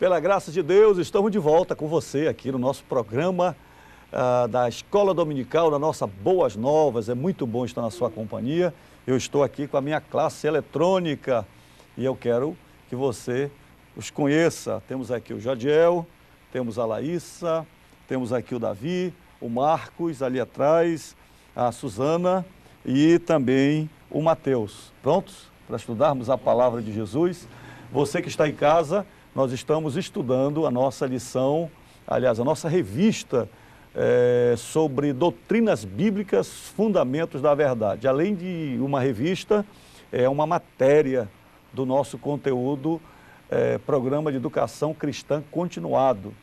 Pela graça de Deus, estamos de volta com você aqui no nosso programa da Escola Dominical, da nossa Boas Novas. É muito bom estar na sua companhia. Eu estou aqui com a minha classe eletrônica e eu quero que você os conheça. Temos aqui o Jadiel, temos a Laísa, temos aqui o Davi, o Marcos ali atrás, a Suzana e também o Mateus. Prontos para estudarmos a palavra de Jesus? Você que está em casa, nós estamos estudando a nossa lição, aliás, a nossa revista sobre doutrinas bíblicas, fundamentos da verdade. Além de uma revista, é uma matéria do nosso conteúdo, programa de educação cristã continuado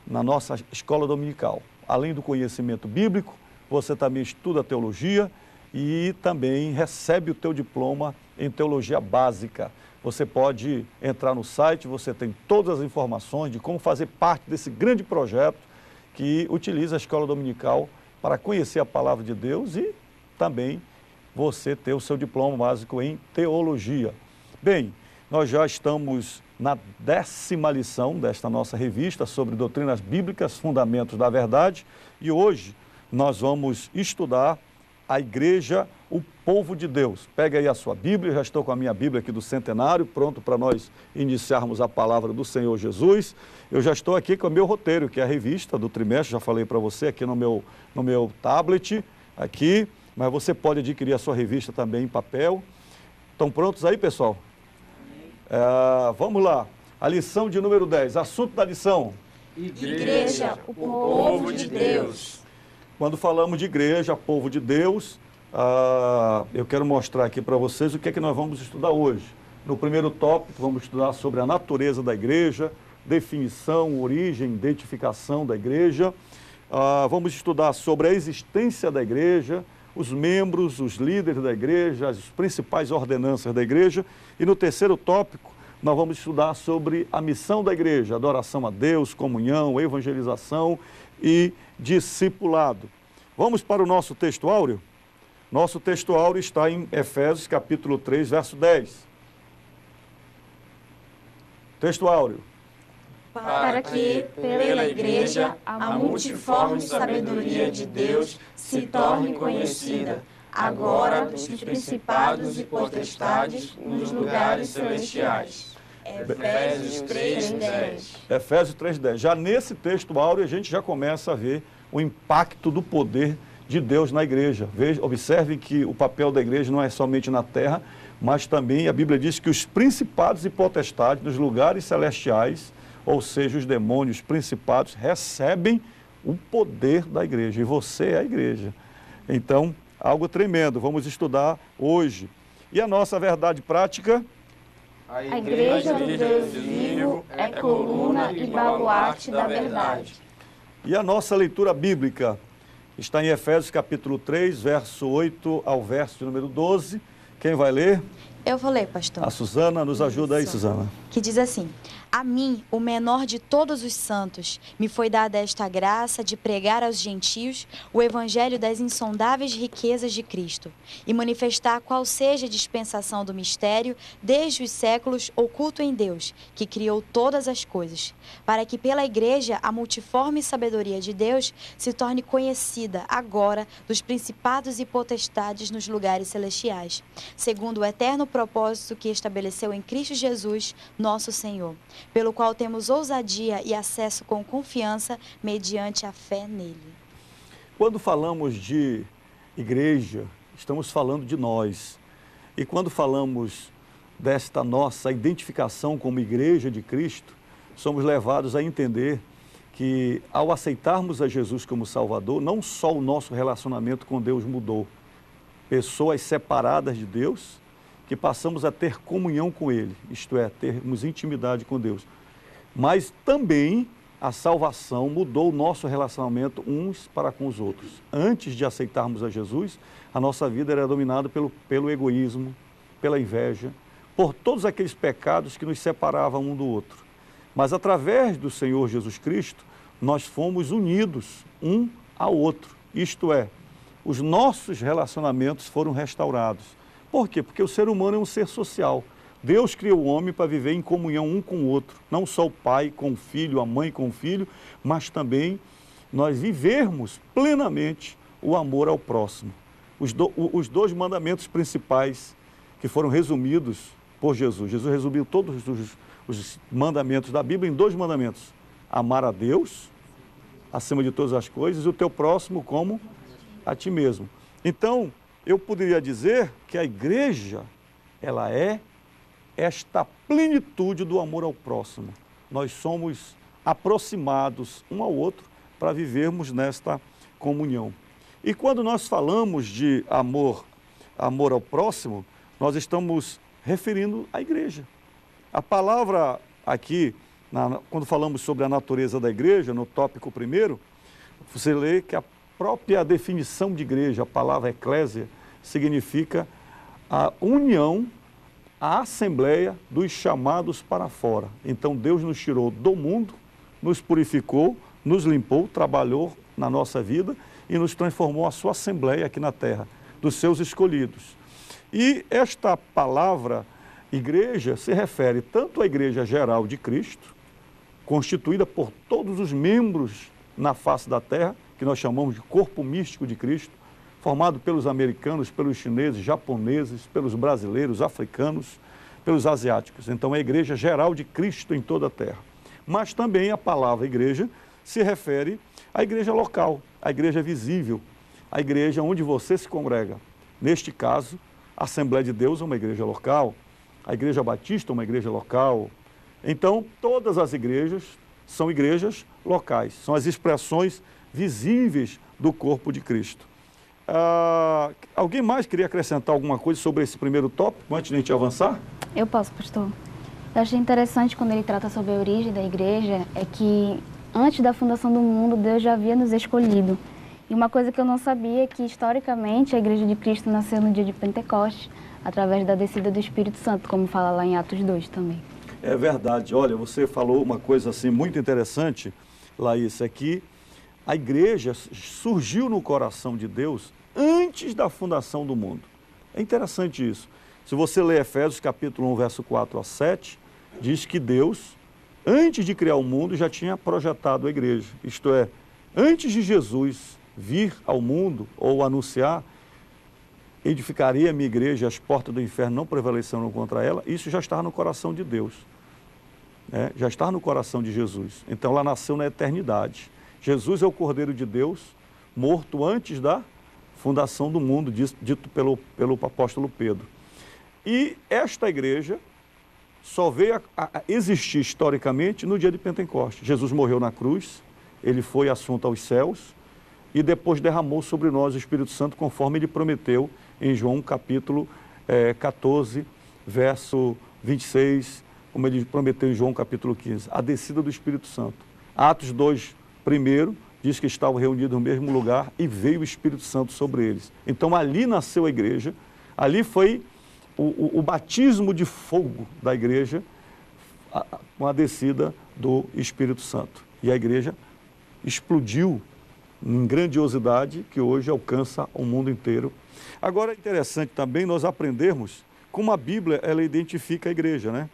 na nossa escola dominical. Além do conhecimento bíblico, você também estuda teologia e também recebe o teu diploma em teologia básica. Você pode entrar no site, você tem todas as informações de como fazer parte desse grande projeto que utiliza a escola dominical para conhecer a palavra de Deus e também você ter o seu diploma básico em teologia. Bem, nós já estamos na 10ª lição desta nossa revista sobre doutrinas bíblicas, fundamentos da verdade, e hoje nós vamos estudar a igreja, o povo de Deus. Pega aí a sua Bíblia, já estou com a minha Bíblia aqui do Centenário, pronto para nós iniciarmos a palavra do Senhor Jesus. Eu já estou aqui com o meu roteiro, que é a revista do trimestre, já falei para você aqui no meu tablet, aqui, mas você pode adquirir a sua revista também em papel. Estão prontos aí, pessoal? Vamos lá, a lição de número 10, assunto da lição. Igreja, o povo de Deus. Quando falamos de igreja, povo de Deus, eu quero mostrar aqui para vocês o que é que nós vamos estudar hoje. No primeiro tópico, vamos estudar sobre a natureza da igreja, definição, origem, identificação da igreja. Vamos estudar sobre a existência da igreja, os membros, os líderes da igreja, as principais ordenanças da igreja. E no terceiro tópico, nós vamos estudar sobre a missão da igreja, adoração a Deus, comunhão, evangelização e discipulado. Vamos para o nosso texto áureo? Nosso texto áureo está em Efésios capítulo 3, verso 10. Texto áureo. Para que, pela igreja, a multiforme sabedoria de Deus se torne conhecida, agora dos principados e potestades nos lugares celestiais. Efésios 3:10. Efésios 3:10. Já nesse texto áureo a gente já começa a ver o impacto do poder de Deus na igreja. Observe que o papel da igreja não é somente na terra, mas também a Bíblia diz que os principados e potestades nos lugares celestiais, ou seja, os demônios, principados, recebem o poder da igreja. E você é a igreja. Então, algo tremendo. Vamos estudar hoje. E a nossa verdade prática? A igreja do Deus vivo é coluna e baluarte da verdade. E a nossa leitura bíblica está em Efésios capítulo 3, verso 8 ao verso de número 12. Quem vai ler? Eu vou ler, pastor. A Suzana, nos ajuda aí, Suzana. Que diz assim: a mim, o menor de todos os santos, me foi dada esta graça de pregar aos gentios o evangelho das insondáveis riquezas de Cristo e manifestar qual seja a dispensação do mistério desde os séculos oculto em Deus, que criou todas as coisas, para que pela igreja a multiforme sabedoria de Deus se torne conhecida agora dos principados e potestades nos lugares celestiais, segundo o eterno propósito que estabeleceu em Cristo Jesus, nosso Senhor, pelo qual temos ousadia e acesso com confiança mediante a fé nele. Quando falamos de igreja, estamos falando de nós. E quando falamos desta nossa identificação como igreja de Cristo, somos levados a entender que ao aceitarmos a Jesus como Salvador, não só o nosso relacionamento com Deus mudou. Pessoas separadas de Deus, que passamos a ter comunhão com Ele, isto é, termos intimidade com Deus. Mas também a salvação mudou o nosso relacionamento uns para com os outros. Antes de aceitarmos a Jesus, a nossa vida era dominada pelo egoísmo, pela inveja, por todos aqueles pecados que nos separavam um do outro. Mas através do Senhor Jesus Cristo, nós fomos unidos um ao outro. Isto é, os nossos relacionamentos foram restaurados. Por quê? Porque o ser humano é um ser social. Deus criou o homem para viver em comunhão um com o outro. Não só o pai com o filho, a mãe com o filho, mas também nós vivermos plenamente o amor ao próximo. Os dois mandamentos principais que foram resumidos por Jesus. Jesus resumiu todos os mandamentos da Bíblia em 2 mandamentos. Amar a Deus, acima de todas as coisas, e o teu próximo como a ti mesmo. Então, eu poderia dizer que a igreja, ela é esta plenitude do amor ao próximo. Nós somos aproximados um ao outro para vivermos nesta comunhão. E quando nós falamos de amor ao próximo, nós estamos referindo à igreja. A palavra aqui, quando falamos sobre a natureza da igreja, no tópico 1º, você lê que a própria definição de igreja, a palavra eclésia, significa a união, a assembleia dos chamados para fora. Então Deus nos tirou do mundo, nos purificou, nos limpou, trabalhou na nossa vida e nos transformou a sua assembleia aqui na terra, dos seus escolhidos. E esta palavra igreja se refere tanto à igreja geral de Cristo, constituída por todos os membros na face da terra, que nós chamamos de corpo místico de Cristo, formado pelos americanos, pelos chineses, japoneses, pelos brasileiros, africanos, pelos asiáticos. Então é a igreja geral de Cristo em toda a terra. Mas também a palavra igreja se refere à igreja local, à igreja visível, à igreja onde você se congrega. Neste caso, a Assembleia de Deus é uma igreja local, a Igreja Batista é uma igreja local. Então, todas as igrejas são igrejas locais, são as expressões visíveis do corpo de Cristo. Alguém mais queria acrescentar alguma coisa sobre esse primeiro tópico, antes de a gente avançar? Eu posso, pastor. Eu achei interessante quando ele trata sobre a origem da igreja, é que antes da fundação do mundo, Deus já havia nos escolhido. E uma coisa que eu não sabia é que, historicamente, a Igreja de Cristo nasceu no dia de Pentecostes, através da descida do Espírito Santo, como fala lá em Atos 2 também. É verdade. Olha, você falou uma coisa assim muito interessante, Laís, é que a igreja surgiu no coração de Deus antes da fundação do mundo. É interessante isso. Se você ler Efésios capítulo 1, verso 4 a 7, diz que Deus, antes de criar o mundo, já tinha projetado a igreja. Isto é, antes de Jesus vir ao mundo ou anunciar, edificaria a minha igreja, as portas do inferno não prevalecerão contra ela, isso já estava no coração de Deus, né? Já estava no coração de Jesus. Então ela nasceu na eternidade. Jesus é o Cordeiro de Deus, morto antes da fundação do mundo, dito pelo apóstolo Pedro. E esta igreja só veio a existir historicamente no dia de Pentecostes. Jesus morreu na cruz, ele foi assunto aos céus e depois derramou sobre nós o Espírito Santo, conforme ele prometeu em João capítulo 14, verso 26, como ele prometeu em João capítulo 15, a descida do Espírito Santo. Atos 2, primeiro, diz que estavam reunidos no mesmo lugar e veio o Espírito Santo sobre eles. Então ali nasceu a igreja, ali foi o batismo de fogo da igreja, com a descida do Espírito Santo. E a igreja explodiu em grandiosidade que hoje alcança o mundo inteiro. Agora é interessante também nós aprendermos como a Bíblia ela identifica a igreja, né?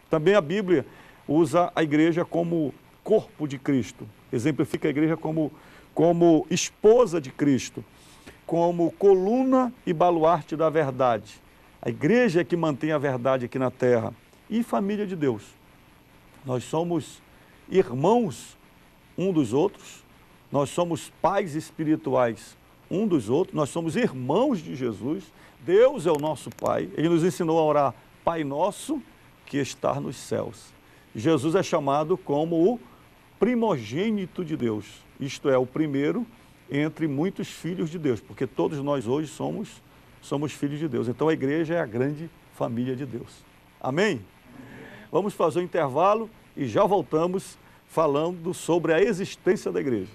Também a Bíblia usa a igreja como corpo de Cristo, exemplifica a igreja como esposa de Cristo, como coluna e baluarte da verdade. A igreja é que mantém a verdade aqui na terra e família de Deus. Nós somos irmãos um dos outros, nós somos pais espirituais um dos outros, nós somos irmãos de Jesus, Deus é o nosso Pai, Ele nos ensinou a orar, Pai nosso que está nos céus. Jesus é chamado como o primogênito de Deus, isto é, o primeiro entre muitos filhos de Deus, porque todos nós hoje somos filhos de Deus. Então a igreja é a grande família de Deus. Amém? Vamos fazer um intervalo e já voltamos falando sobre a existência da igreja.